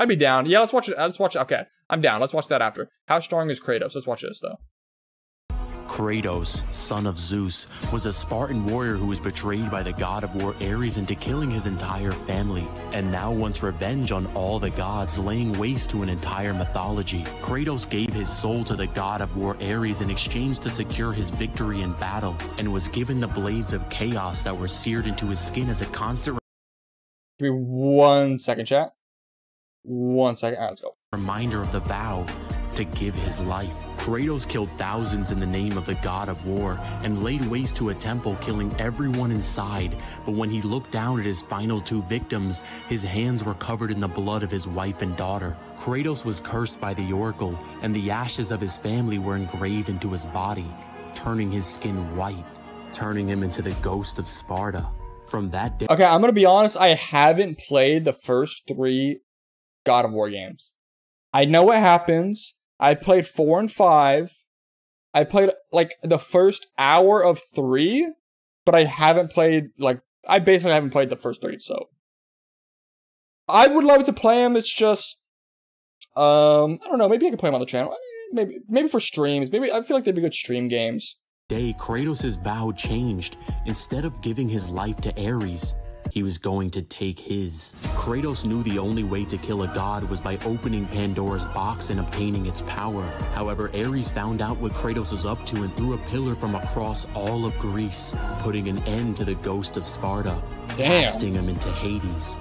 I'd be down. Yeah, let's watch it. Let's watch it. Okay, I'm down. Let's watch that after. How strong is Kratos? Let's watch this, though. Kratos, son of Zeus, was a Spartan warrior who was betrayed by the god of war Ares into killing his entire family, and now wants revenge on all the gods, laying waste to an entire mythology. Kratos gave his soul to the god of war Ares in exchange to secure his victory in battle, and was given the blades of chaos that were seared into his skin as a constant Give me 1 second, chat. 1 second. All right, let's go. reminder of the vow to give his life. Kratos killed thousands in the name of the god of war and laid waste to a temple, killing everyone inside. But when he looked down at his final 2 victims, his hands were covered in the blood of his wife and daughter. Kratos was cursed by the oracle, and the ashes of his family were engraved into his body, turning his skin white, turning him into the ghost of Sparta. From that day... Okay, I'm gonna be honest. I haven't played the first 3 God of War games. I know what happens. I played 4 and 5. I played like the first hour of 3, but I haven't played like I basically haven't played the first 3. So I would love to play them. It's just I don't know. Maybe I could play them on the channel. Maybe for streams. Maybe I feel like they'd be good stream games. Day, Kratos' vow changed. Instead of giving his life to Ares, he was going to take his. Kratos knew the only way to kill a god was by opening Pandora's box and obtaining its power. However, Ares found out what Kratos was up to and threw a pillar from across all of Greece, putting an end to the ghost of Sparta, casting him into Hades.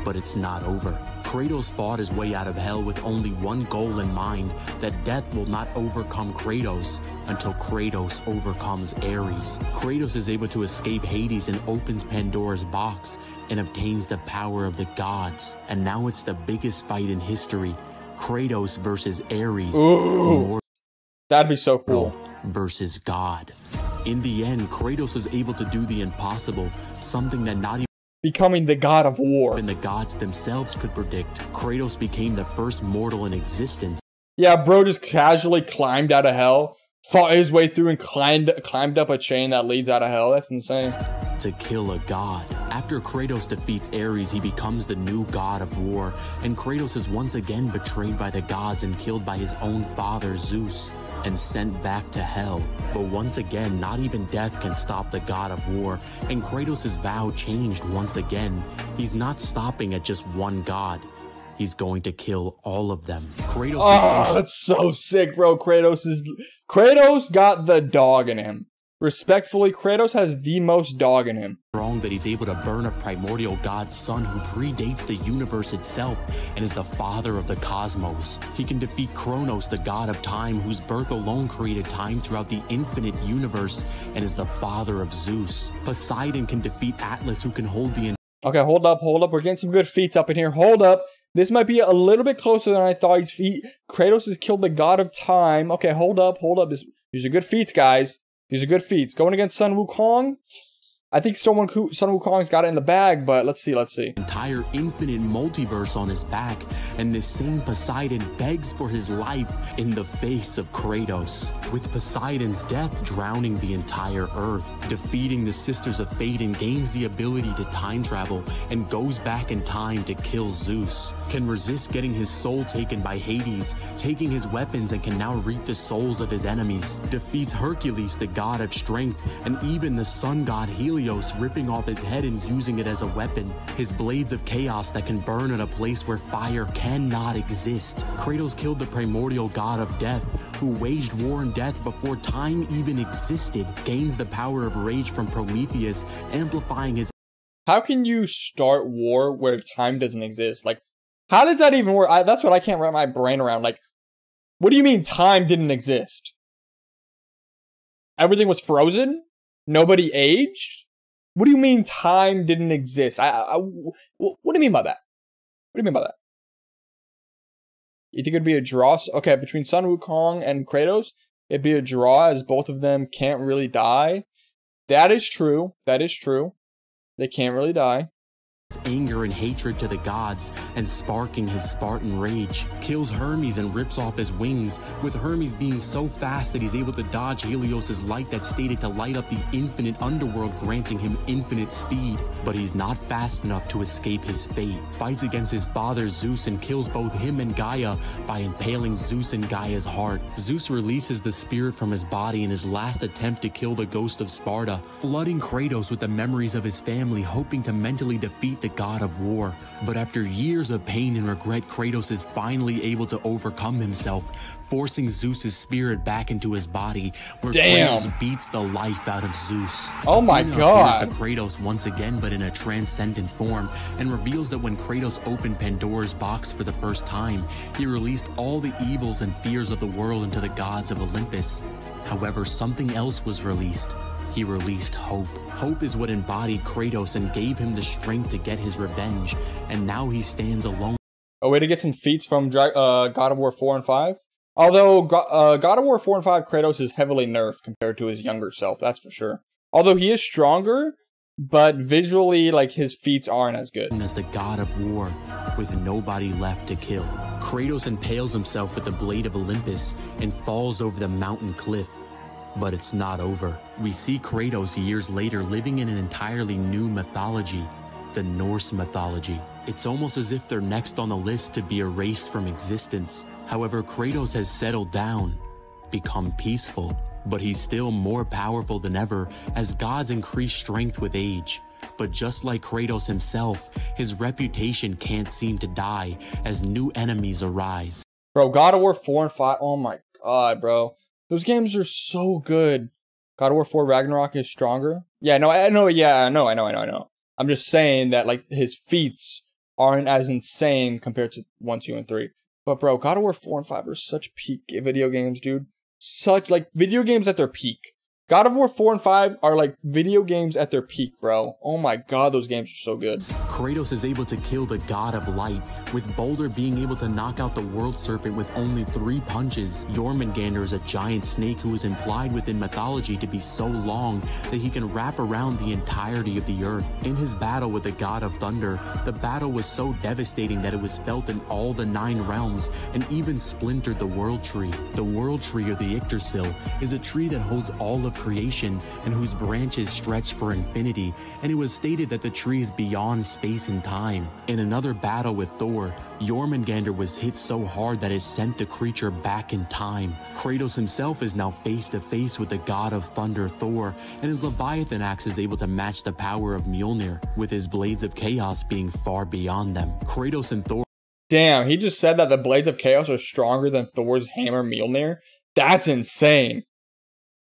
But it's not over. Kratos fought his way out of hell with only one goal in mind, that death will not overcome Kratos until Kratos overcomes Ares. Kratos is able to escape Hades and opens Pandora's box and obtains the power of the gods. And now it's the biggest fight in history. Kratos versus Ares. Ooh, that'd be so cool. Versus God. In the end, Kratos was able to do the impossible, something that not even becoming the god of war and the gods themselves could predict. Kratos became the first mortal in existence. Yeah, bro just casually climbed out of hell, fought his way through and climbed up a chain that leads out of hell. That's insane. To kill a god. After Kratos defeats Ares, he becomes the new god of war, and Kratos is once again betrayed by the gods and killed by his own father Zeus and sent back to hell. But once again, not even death can stop the god of war, and Kratos' vow changed once again. He's not stopping at just one god. He's going to kill all of them. Kratos that's so sick, bro. Kratos got the dog in him. Respectfully, Kratos has the most dog in him. Strong that he's able to burn a primordial god's son who predates the universe itself and is the father of the cosmos. He can defeat Kronos, the god of time, whose birth alone created time throughout the infinite universe, and is the father of Zeus. Poseidon can defeat Atlas, who can hold the... Okay, hold up. We're getting some good feats up in here. Hold up. This might be a little bit closer than I thought. Kratos has killed the god of time. Okay, hold up. These are good feats, guys. These are good feats. Going against Sun Wukong. I think Sun Wukong's got it in the bag, but let's see. Entire infinite multiverse on his back, and this same Poseidon begs for his life in the face of Kratos, with Poseidon's death drowning the entire earth. Defeating the Sisters of Fate and gains the ability to time travel and goes back in time to kill Zeus. Can resist getting his soul taken by Hades, taking his weapons, and can now reap the souls of his enemies. Defeats Hercules, the god of strength, and even the sun god Helios, ripping off his head and using it as a weapon. His blades of chaos that can burn in a place where fire cannot exist. Kratos killed the primordial god of death, who waged war and death before time even existed. Gains the power of rage from Prometheus, amplifying his... How can you start war where time doesn't exist? Like, how does that even work? That's what I can't wrap my brain around. Like, what do you mean time didn't exist? Everything was frozen? Nobody aged? What do you mean time didn't exist? What do you mean by that? What do you mean by that? You think it'd be a draw? Okay, between Sun Wukong and Kratos, it'd be a draw as both of them can't really die. That is true. They can't really die. anger and hatred to the gods and sparking his Spartan rage, kills Hermes and rips off his wings, with Hermes being so fast that he's able to dodge Helios's light that stated to light up the infinite underworld, granting him infinite speed. But he's not fast enough to escape his fate, fights against his father Zeus and kills both him and Gaia by impaling Zeus in Gaia's heart. Zeus releases the spirit from his body in his last attempt to kill the ghost of Sparta, flooding Kratos with the memories of his family, hoping to mentally defeat the god of war. But after years of pain and regret, Kratos is finally able to overcome himself, forcing Zeus's spirit back into his body, where Kratos beats the life out of Zeus. Oh my god. Appears to Kratos once again, but in a transcendent form, and reveals that when Kratos opened Pandora's box for the first time, he released all the evils and fears of the world into the gods of Olympus. However, something else was released. He released hope. Hope is what embodied Kratos and gave him the strength to get his revenge, and now he stands alone. A way to get some feats from God of War 4 and 5? Although God of War 4 and 5, Kratos is heavily nerfed compared to his younger self, that's for sure. Although he is stronger, but visually, like, his feats aren't as good. As the god of war, with nobody left to kill, Kratos impales himself with the blade of Olympus and falls over the mountain cliff. But it's not over. We see Kratos years later living in an entirely new mythology, the Norse mythology. It's almost as if they're next on the list to be erased from existence. However, Kratos has settled down, become peaceful, but he's still more powerful than ever as gods increase strength with age. But just like Kratos himself, his reputation can't seem to die as new enemies arise. Bro, God of War 4 and 5, oh my god, bro. Those games are so good. God of War 4 Ragnarok is stronger. Yeah, no, I know. I'm just saying that, like, his feats aren't as insane compared to 1, 2, and 3. But bro, God of War 4 and 5 are such peak video games, dude. Such, like, video games at their peak. God of War 4 and 5 are like video games at their peak, bro. Oh my god, those games are so good. Kratos is able to kill the god of light, with Baldur being able to knock out the world serpent with only 3 punches. Jormungandr is a giant snake who is implied within mythology to be so long that he can wrap around the entirety of the earth. In his battle with the god of thunder, the battle was so devastating that it was felt in all the 9 realms and even splintered the world tree. The world tree, or the Yggdrasil, is a tree that holds all of creation and whose branches stretch for infinity, and it was stated that the tree is beyond space and time. In another battle with Thor, Jormungandr was hit so hard that it sent the creature back in time. Kratos himself is now face to face with the god of thunder Thor, and his Leviathan axe is able to match the power of Mjolnir, with his blades of chaos being far beyond them. Kratos and Thor— Damn, he just said that the blades of chaos are stronger than Thor's hammer Mjolnir? That's insane.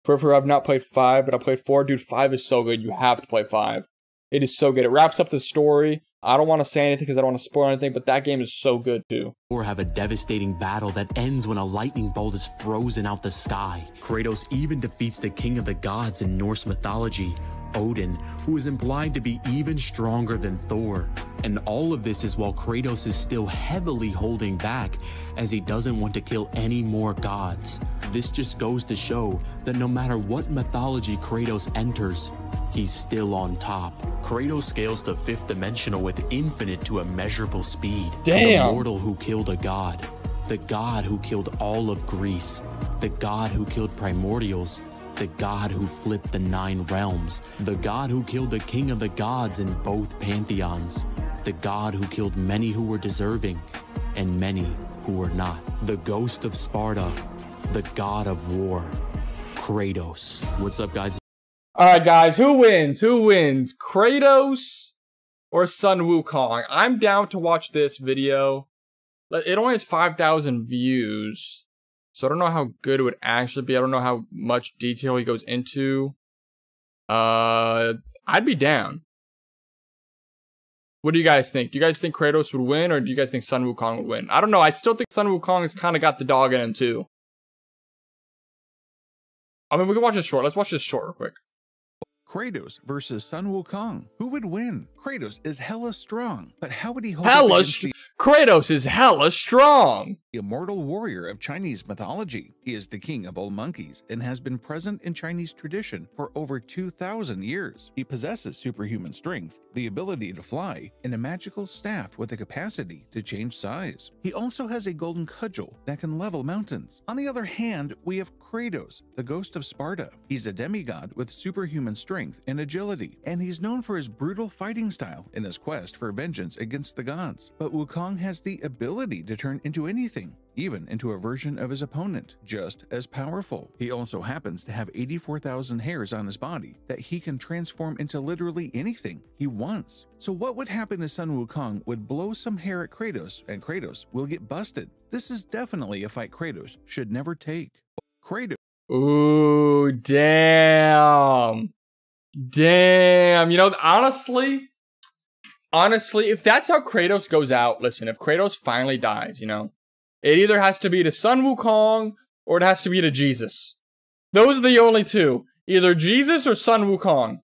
For I've not played 5, but I played 4. Dude, 5 is so good. You have to play 5. It is so good. It wraps up the story. I don't want to say anything because I don't want to spoil anything, but that game is so good too. Or have a devastating battle that ends when a lightning bolt is frozen out the sky. Kratos even defeats the king of the gods in Norse mythology, Odin, who is implied to be even stronger than Thor. And all of this is while Kratos is still heavily holding back, as he doesn't want to kill any more gods. This just goes to show that no matter what mythology Kratos enters, he's still on top. Kratos scales to 5th dimensional with infinite to immeasurable speed. Damn. The mortal who killed a god. The god who killed all of Greece. The god who killed primordials. The god who flipped the 9 realms. The god who killed the king of the gods in both pantheons. The god who killed many who were deserving and many who were not. The ghost of Sparta. The god of war. Kratos. What's up, guys? Alright guys, who wins? Who wins? Kratos or Sun Wukong? I'm down to watch this video. It only has 5,000 views, so I don't know how good it would actually be. I don't know how much detail he goes into. I'd be down. What do you guys think? Do you guys think Kratos would win, or do you guys think Sun Wukong would win? I don't know. I still think Sun Wukong has kind of got the dog in him too. I mean, we can watch this short. Let's watch this short real quick. Kratos versus Sun Wukong. Who would win? Kratos is hella strong, but how would he hold Kratos is hella strong. Immortal warrior of Chinese mythology. He is the king of all monkeys and has been present in Chinese tradition for over 2,000 years. He possesses superhuman strength, the ability to fly, and a magical staff with the capacity to change size. He also has a golden cudgel that can level mountains. On the other hand, we have KRATOS, the ghost of Sparta. He's a demigod with superhuman strength and agility, and he's known for his brutal fighting style in his quest for vengeance against the gods. But Wukong has the ability to turn into anything, even into a version of his opponent, just as powerful. He also happens to have 84,000 hairs on his body that he can transform into literally anything he wants. So what would happen if Sun Wukong would blow some hair at KRATOS and KRATOS will get busted? This is definitely a fight KRATOS should never take. KRATOS. Ooh, damn. Damn. You know, honestly, if that's how KRATOS goes out, listen, if KRATOS finally dies, you know, it either has to be to Sun Wukong or it has to be to Jesus. Those are the only two. Either Jesus or Sun Wukong.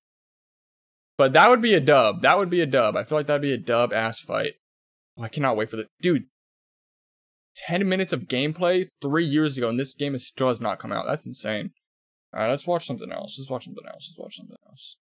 But that would be a dub. That would be a dub. I feel like that'd be a dub-ass fight. Oh, I cannot wait for this. Dude, 10 minutes of gameplay 3 years ago, and this game still has not come out. That's insane. Alright, let's watch something else. Let's watch something else.